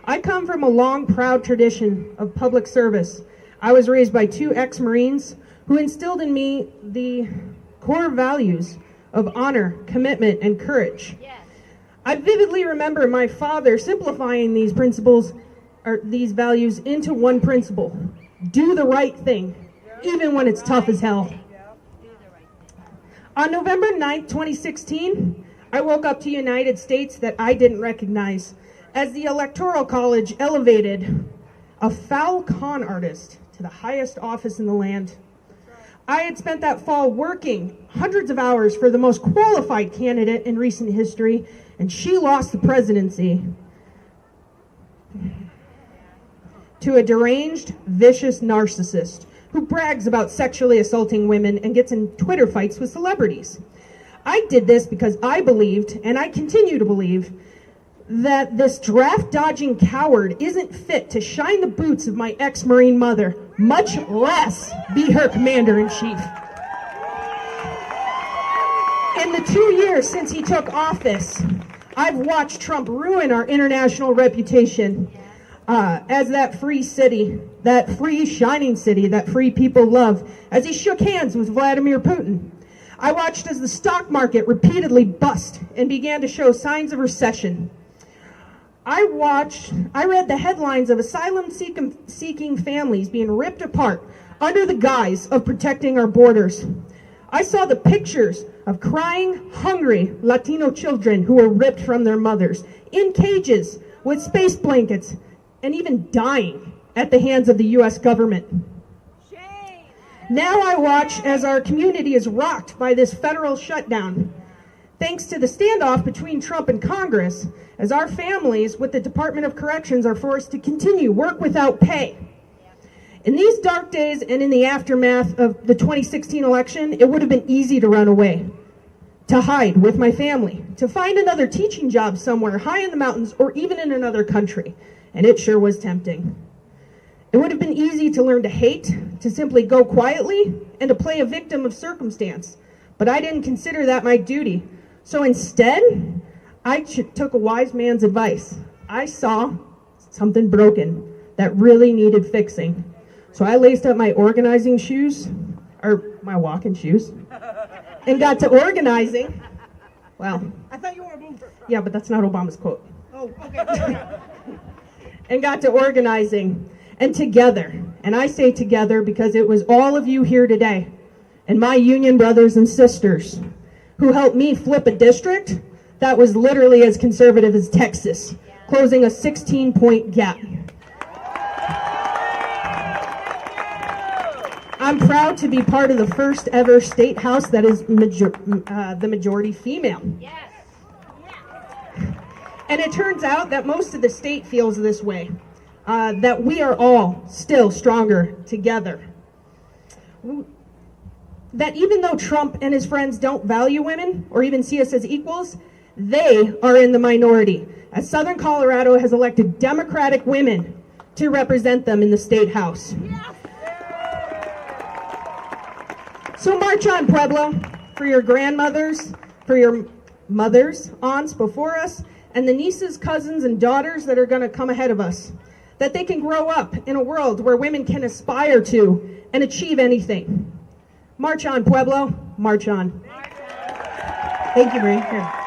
I come from a long, proud tradition of public service. I was raised by 2 ex-Marines who instilled in me the core values of honor, commitment, and courage. Yes. I vividly remember my father simplifying these principles, or these values, into one principle: do the right thing, even when it's tough as hell. On November 9th, 2016, I woke up to United States that I didn't recognize as the Electoral College elevated a foul con artist to the highest office in the land. I had spent that fall working hundreds of hours for the most qualified candidate in recent history, and she lost the presidency to a deranged, vicious narcissist who brags about sexually assaulting women and gets in Twitter fights with celebrities. I did this because I believed, and I continue to believe, that this draft-dodging coward isn't fit to shine the boots of my ex-Marine mother, much less be her commander-in-chief. In the 2 years since he took office, I've watched Trump ruin our international reputation as that free city, that free shining city that free people love, as he shook hands with Vladimir Putin. I watched as the stock market repeatedly bust and began to show signs of recession. I read the headlines of asylum-seeking families being ripped apart under the guise of protecting our borders. I saw the pictures of crying, hungry Latino children who were ripped from their mothers, in cages, with space blankets, and even dying at the hands of the U.S. government. Shame. Now I watch as our community is rocked by this federal shutdown, thanks to the standoff between Trump and Congress, as our families with the Department of Corrections are forced to continue work without pay. In these dark days and in the aftermath of the 2016 election, it would have been easy to run away, to hide with my family, to find another teaching job somewhere high in the mountains or even in another country, and it sure was tempting. It would have been easy to learn to hate, to simply go quietly, and to play a victim of circumstance, but I didn't consider that my duty. So instead, I took a wise man's advice. I saw something broken that really needed fixing. So I laced up my organizing shoes, or my walking shoes, and got to organizing. Well, I thought you were a boomer. Yeah, but that's not Obama's quote. Oh, okay. And got to organizing, and together, and I say together because it was all of you here today, and my union brothers and sisters, who helped me flip a district that was literally as conservative as Texas, closing a 16-point gap. I'm proud to be part of the first ever state house that is the majority female. Yes. And it turns out that most of the state feels this way, that we are all still stronger together. That even though Trump and his friends don't value women or even see us as equals, they are in the minority, as Southern Colorado has elected Democratic women to represent them in the state house. So march on, Pueblo, for your grandmothers, for your mothers, aunts before us, and the nieces, cousins, and daughters that are going to come ahead of us, that they can grow up in a world where women can aspire to and achieve anything. March on, Pueblo. March on. Thank you, Bri. Here.